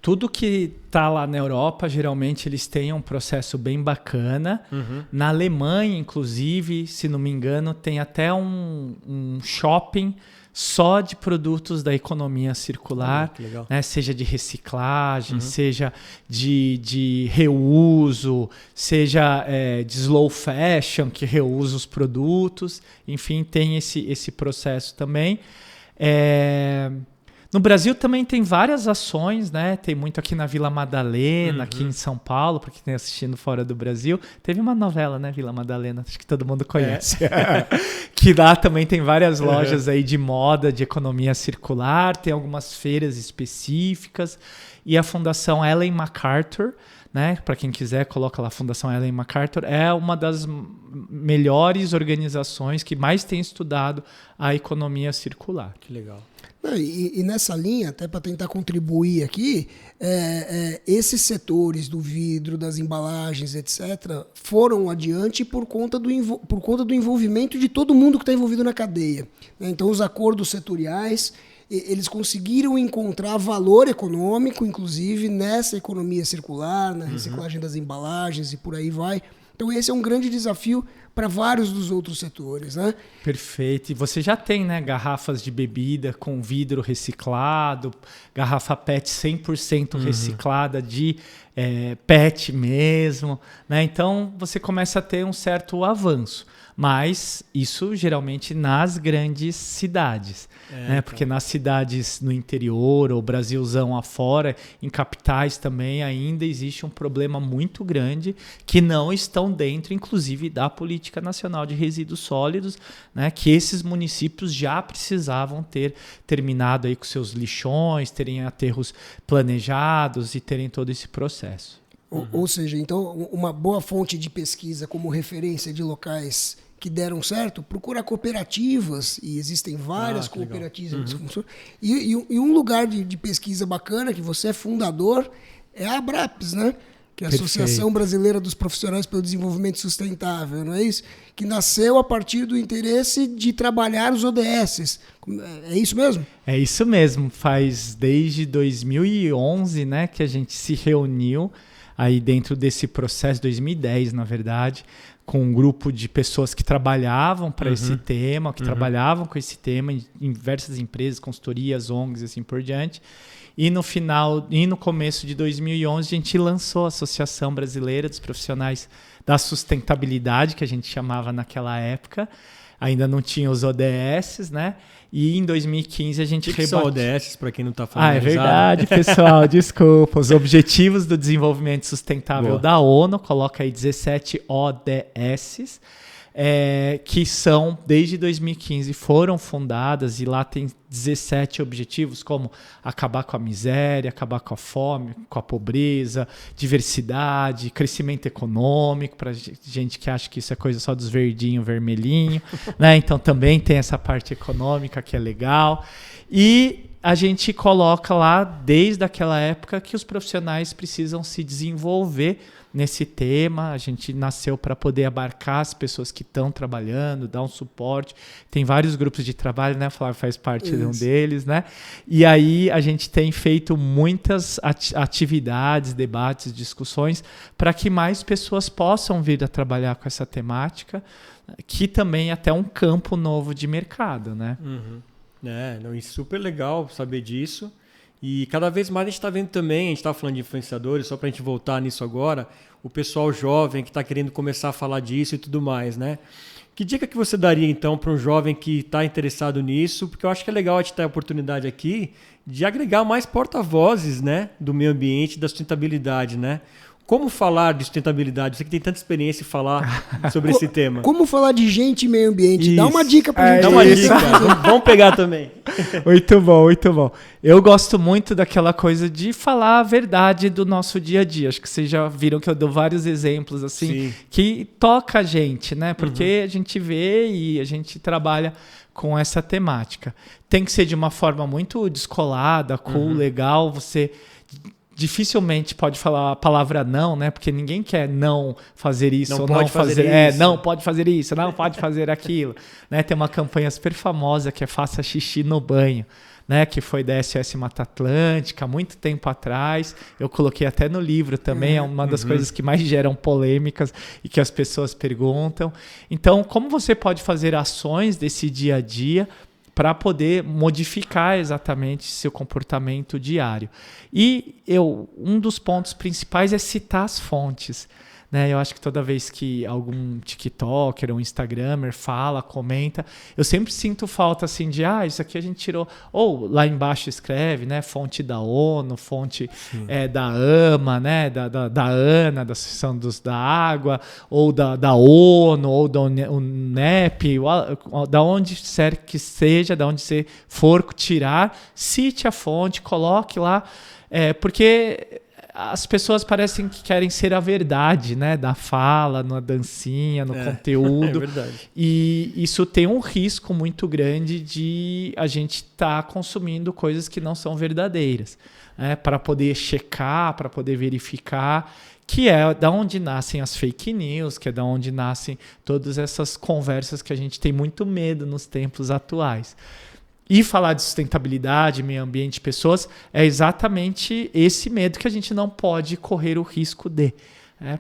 Tudo que está lá na Europa, geralmente eles têm um processo bem bacana. Na Alemanha, inclusive, se não me engano, tem até um shopping só de produtos da economia circular, né? Seja de reciclagem, seja de reuso, seja de slow fashion, que reusa os produtos. Enfim, tem esse processo também. No Brasil também tem várias ações, né? Tem muito aqui na Vila Madalena, aqui em São Paulo, para quem está assistindo fora do Brasil. Teve uma novela, né, Vila Madalena? Acho que todo mundo conhece. Que lá também tem várias lojas aí de moda, de economia circular, tem algumas feiras específicas. E a Fundação Ellen MacArthur, né? Para quem quiser, coloca lá a Fundação Ellen MacArthur, é uma das melhores organizações que mais tem estudado a economia circular. Que legal. E nessa linha, até para tentar contribuir aqui, esses setores do vidro, das embalagens, etc., foram adiante por conta do envolvimento de todo mundo que está envolvido na cadeia. Então, os acordos setoriais, eles conseguiram encontrar valor econômico, inclusive, nessa economia circular, na reciclagem das embalagens e por aí vai. Então, esse é um grande desafio para vários dos outros setores, né? Perfeito. E você já tem, né, garrafas de bebida com vidro reciclado, garrafa PET 100% reciclada de PET mesmo, né? Então, você começa a ter um certo avanço. Mas isso geralmente nas grandes cidades, né? Porque nas cidades no interior ou Brasilzão afora, em capitais também ainda existe um problema muito grande que não estão dentro, inclusive, da Política Nacional de Resíduos Sólidos, né? Que esses municípios já precisavam ter terminado aí com seus lixões, terem aterros planejados e terem todo esse processo. Ou seja, então, uma boa fonte de pesquisa como referência de locais que deram certo, procura cooperativas, e existem várias cooperativas. E um lugar de pesquisa bacana, que você é fundador, é a Abraps, né? Que é a Associação Brasileira dos Profissionais pelo Desenvolvimento Sustentável, não é isso? Que nasceu a partir do interesse de trabalhar os ODS. É isso mesmo? É isso mesmo. Faz desde 2011, né, que a gente se reuniu aí dentro desse processo, 2010, na verdade, com um grupo de pessoas que trabalhavam para esse tema, que trabalhavam com esse tema em diversas empresas, consultorias, ONGs e assim por diante. E no começo de 2011, a gente lançou a Associação Brasileira dos Profissionais da Sustentabilidade, que a gente chamava naquela época. Ainda não tinha os ODS, né? E em 2015 a gente que são ODS, para quem não está falando. É verdade, pessoal, desculpa. Os Objetivos do Desenvolvimento Sustentável da ONU, coloca aí 17 ODS. que são, desde 2015, foram fundadas, e lá tem 17 objetivos, como acabar com a miséria, acabar com a fome, com a pobreza, diversidade, crescimento econômico, para gente que acha que isso é coisa só dos verdinho, vermelhinho, né? Então também tem essa parte econômica que é legal. E a gente coloca lá, desde aquela época, que os profissionais precisam se desenvolver nesse tema. A gente nasceu para poder abarcar as pessoas que estão trabalhando, dar um suporte. Tem vários grupos de trabalho, né? Flávio faz parte de um deles, né? E aí a gente tem feito muitas atividades, debates, discussões, para que mais pessoas possam vir a trabalhar com essa temática, que também é até um campo novo de mercado, né? Não, e super legal saber disso. E cada vez mais a gente está vendo também, a gente estava falando de influenciadores, só para a gente voltar nisso agora, o pessoal jovem que está querendo começar a falar disso e tudo mais, né? Que dica que você daria, então, para um jovem que está interessado nisso? Porque eu acho que é legal a gente ter a oportunidade aqui de agregar mais porta-vozes, né, do meio ambiente e da sustentabilidade, né? Como falar de sustentabilidade? Você que tem tanta experiência em falar sobre esse tema. Como falar de gente e meio ambiente? Isso. Dá uma dica pra gente. Dá uma dica. Vamos pegar também. Muito bom, muito bom. Eu gosto muito daquela coisa de falar a verdade do nosso dia a dia. Acho que vocês já viram que eu dou vários exemplos assim, que toca a gente, né? Porque a gente vê e a gente trabalha com essa temática. Tem que ser de uma forma muito descolada, cool, legal. Você dificilmente pode falar a palavra não, né? Porque ninguém quer não fazer isso, não ou pode não fazer isso. não pode fazer isso, não pode fazer aquilo, né? Tem uma campanha super famosa que é Faça Xixi no Banho, né? Que foi da SOS Mata Atlântica, há muito tempo atrás. Eu coloquei até no livro também, é uma das coisas que mais geram polêmicas e que as pessoas perguntam. Então, como você pode fazer ações desse dia a dia para poder modificar exatamente seu comportamento diário? E um dos pontos principais é citar as fontes, né? Eu acho que toda vez que algum TikToker ou Instagramer fala, comenta, eu sempre sinto falta assim de, isso aqui a gente tirou, ou lá embaixo escreve, né? Fonte da ONU, fonte da AMA, né? Da ANA, da Associação da Água, ou da ONU, ou da UNEP, da onde que seja, da onde você for tirar, cite a fonte, coloque lá, porque as pessoas parecem que querem ser a verdade, né? Da fala, na dancinha, no conteúdo. É verdade. E isso tem um risco muito grande de a gente estar consumindo coisas que não são verdadeiras, né? Para poder checar, para poder verificar, que é da onde nascem as fake news, que é da onde nascem todas essas conversas que a gente tem muito medo nos tempos atuais. E falar de sustentabilidade, meio ambiente, pessoas, é exatamente esse medo que a gente não pode correr o risco de.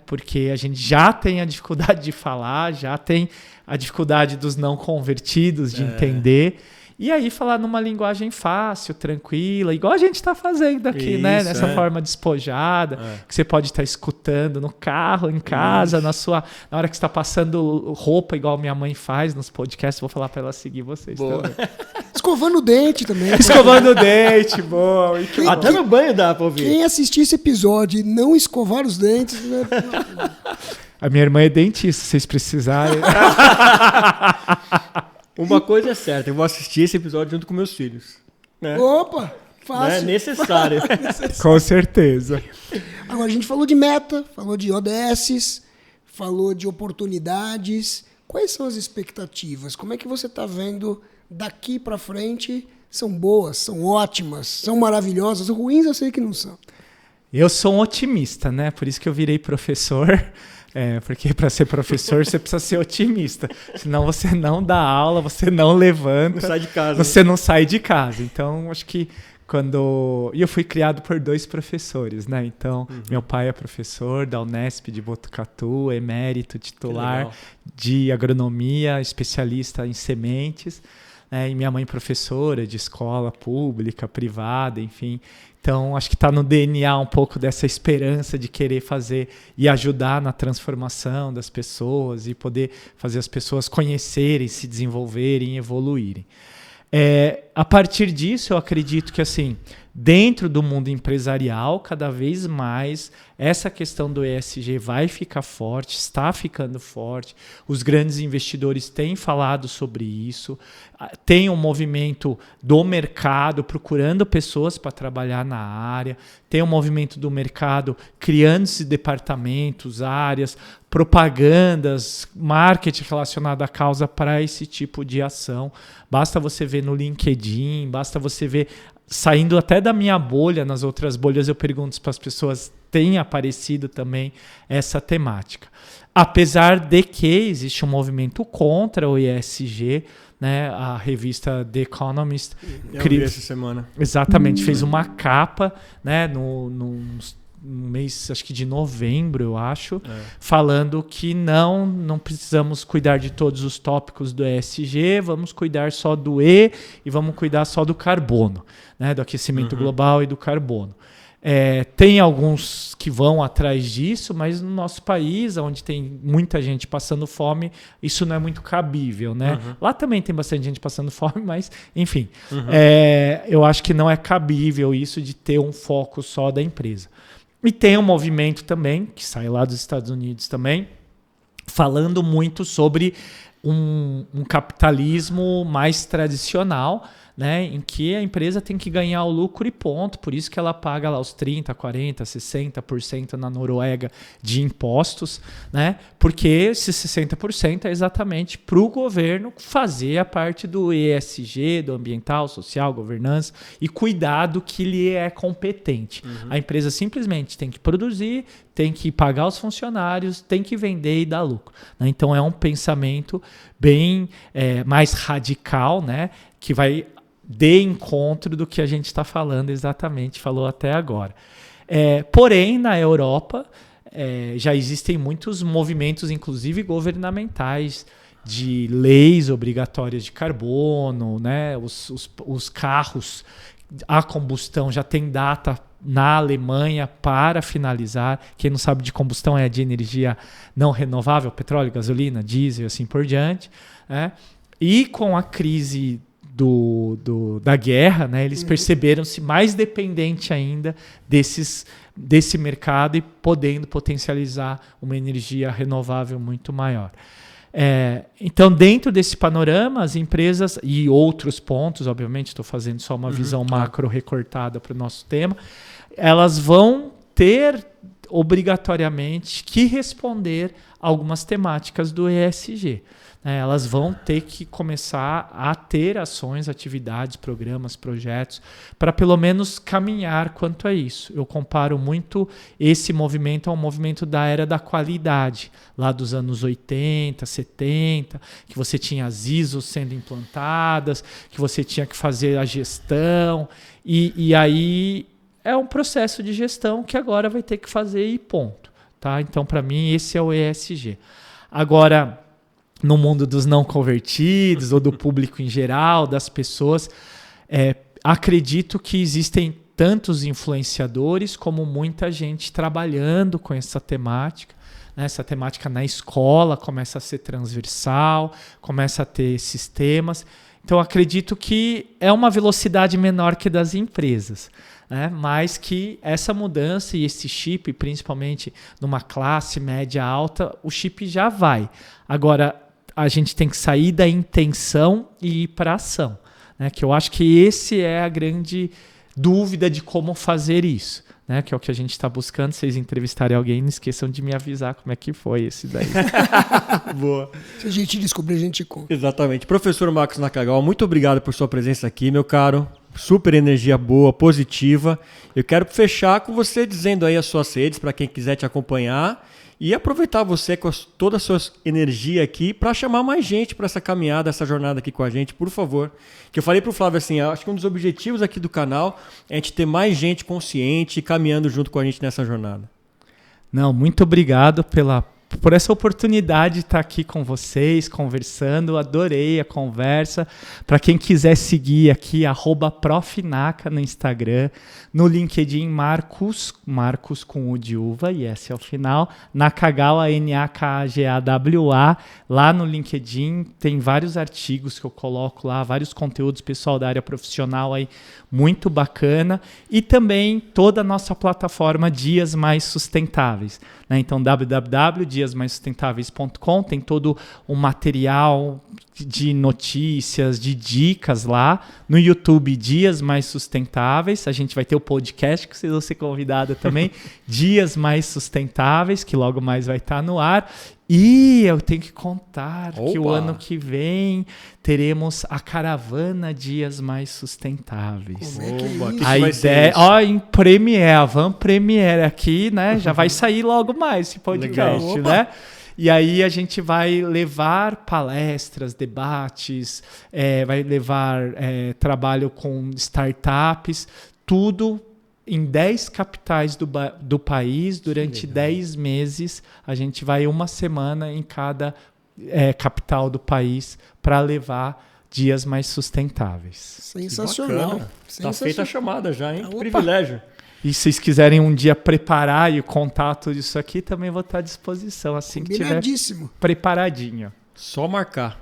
Porque a gente já tem a dificuldade de falar, já tem a dificuldade dos não convertidos de entender. E aí falar numa linguagem fácil, tranquila, igual a gente está fazendo aqui, né? Nessa forma despojada, que você pode estar escutando no carro, em casa, na hora que você está passando roupa, igual minha mãe faz nos podcasts. Vou falar para ela seguir vocês também. Escovando o dente também. Escovando o dente, boa. Até no banho dá para ouvir. Quem assistir esse episódio e não escovar os dentes... Né? A minha irmã é dentista, se vocês precisarem. Uma coisa é certa, eu vou assistir esse episódio junto com meus filhos. Né? Opa, fácil. É necessário. Com certeza. Agora, a gente falou de meta, falou de ODSs, falou de oportunidades. Quais são as expectativas? Como é que você está vendo daqui para frente? São boas, são ótimas, são maravilhosas. Ruins eu sei que não são. Eu sou um otimista, né? Por isso que eu virei professor. Porque para ser professor você precisa ser otimista. Senão você não dá aula, você não levanta. Não sai de casa. Você não sai de casa. Então, acho que E eu fui criado por 2 professores, né? Então, meu pai é professor da Unesp de Botucatu, emérito titular de agronomia, especialista em sementes. E minha mãe professora de escola pública, privada, enfim. Então, acho que está no DNA um pouco dessa esperança de querer fazer e ajudar na transformação das pessoas e poder fazer as pessoas conhecerem, se desenvolverem e evoluírem. A partir disso, eu acredito que, assim, dentro do mundo empresarial, cada vez mais essa questão do ESG vai ficar forte, está ficando forte. Os grandes investidores têm falado sobre isso. Tem um movimento do mercado procurando pessoas para trabalhar na área. Tem um movimento do mercado criando-se departamentos, áreas, propagandas, marketing relacionado à causa para esse tipo de ação. Basta você ver no LinkedIn, basta você ver... Saindo até da minha bolha, nas outras bolhas eu pergunto para as pessoas, tem aparecido também essa temática. Apesar de que existe um movimento contra o ESG, né? A revista The Economist... Eu vi essa semana. Exatamente, fez uma capa, né, no mês, acho que de novembro, eu acho, falando que não precisamos cuidar de todos os tópicos do ESG, vamos cuidar só do E e vamos cuidar só do carbono, né, do aquecimento global e do carbono. Tem alguns que vão atrás disso, mas no nosso país, onde tem muita gente passando fome, isso não é muito cabível, né? Lá também tem bastante gente passando fome, mas, enfim, eu acho que não é cabível isso de ter um foco só da empresa. E tem um movimento também, que sai lá dos Estados Unidos também, falando muito sobre um capitalismo mais tradicional, né, em que a empresa tem que ganhar o lucro e ponto, por isso que ela paga lá os 30%, 40%, 60% na Noruega de impostos, né, porque esse 60% é exatamente para o governo fazer a parte do ESG, do ambiental, social, governança, e cuidar do que lhe é competente. A empresa simplesmente tem que produzir, tem que pagar os funcionários, tem que vender e dar lucro, né? Então é um pensamento bem mais radical, né, que vai de encontro do que a gente está falando exatamente, falou até agora. Porém, na Europa, já existem muitos movimentos, inclusive governamentais, de leis obrigatórias de carbono, né? Os carros a combustão já tem data na Alemanha para finalizar. Quem não sabe de combustão é de energia não renovável, petróleo, gasolina, diesel, assim por diante, né? E com a crise da guerra, né, eles perceberam-se mais dependente ainda desse mercado e podendo potencializar uma energia renovável muito maior. Então, dentro desse panorama, as empresas e outros pontos, obviamente, estou fazendo só uma visão macro recortada para o nosso tema, elas vão ter obrigatoriamente que responder algumas temáticas do ESG. Elas vão ter que começar a ter ações, atividades, programas, projetos, para pelo menos caminhar quanto a isso. Eu comparo muito esse movimento ao movimento da era da qualidade, lá dos anos 80, 70, que você tinha as ISOs sendo implantadas, que você tinha que fazer a gestão, e aí é um processo de gestão que agora vai ter que fazer e ponto. Tá? Então, para mim, esse é o ESG. Agora, no mundo dos não convertidos ou do público em geral, das pessoas, acredito que existem tantos influenciadores como muita gente trabalhando com essa temática. Né? Essa temática na escola começa a ser transversal, começa a ter sistemas. Então, acredito que é uma velocidade menor que das empresas, né? Mas que essa mudança e esse chip, principalmente numa classe média alta, o chip já vai. Agora, a gente tem que sair da intenção e ir para a ação, né? Que eu acho que esse é a grande dúvida de como fazer isso, né? Que é o que a gente está buscando. Se vocês entrevistarem alguém, não esqueçam de me avisar como é que foi esse daí. Boa. Se a gente descobrir, a gente conta. Exatamente. Professor Marcos Nakagawa, muito obrigado por sua presença aqui, meu caro. Super energia boa, positiva. Eu quero fechar com você dizendo aí as suas redes para quem quiser te acompanhar e aproveitar você com toda a sua energia aqui para chamar mais gente para essa caminhada, essa jornada aqui com a gente, por favor. Que eu falei para o Flávio assim, acho que um dos objetivos aqui do canal é a gente ter mais gente consciente caminhando junto com a gente nessa jornada. Não, muito obrigado pela por essa oportunidade de estar aqui com vocês, conversando. Adorei a conversa. Para quem quiser seguir aqui, @profnaca no Instagram. No LinkedIn, Marcos com U de uva, e esse é o final. Nakagawa, Nakagawa. Lá no LinkedIn tem vários artigos que eu coloco lá, vários conteúdos, pessoal da área profissional aí, muito bacana. E também toda a nossa plataforma Dias Mais Sustentáveis, né? Então, www.diasmaissustentáveis.com, tem todo o material de notícias, de dicas lá. No YouTube, Dias Mais Sustentáveis. A gente vai ter o podcast, que vocês vão ser convidados também. Dias Mais Sustentáveis, que logo mais vai estar no ar. E eu tenho que contar que o ano que vem teremos a caravana Dias Mais Sustentáveis. Como é que é isso? A ideia, em Premiere, Van Premiere aqui, né? Já vai sair logo mais esse podcast, né? E aí a gente vai levar palestras, debates, vai levar trabalho com startups, tudo em 10 capitais do país, durante 10 meses. A gente vai uma semana em cada capital do país para levar dias mais sustentáveis. Sensacional. Tá feita a chamada já, hein? Que privilégio. E se vocês quiserem um dia preparar e o contato disso aqui, também vou estar à disposição assim que tiver preparadinho. Só marcar.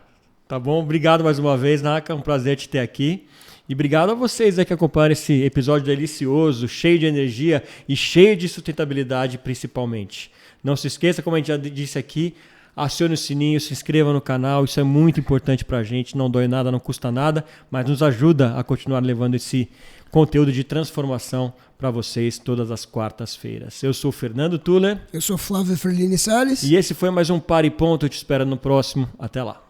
Tá bom? Obrigado mais uma vez, Naka. Um prazer te ter aqui. E obrigado a vocês aí que acompanharam esse episódio delicioso, cheio de energia e cheio de sustentabilidade principalmente. Não se esqueça, como a gente já disse aqui, acione o sininho, se inscreva no canal. Isso é muito importante pra gente. Não dói nada, não custa nada, mas nos ajuda a continuar levando esse conteúdo de transformação para vocês todas as quartas-feiras. Eu sou o Fernando Tuller. Eu sou Flávio Ferlini Salles. E esse foi mais um Para e Ponto. Eu te espero no próximo. Até lá.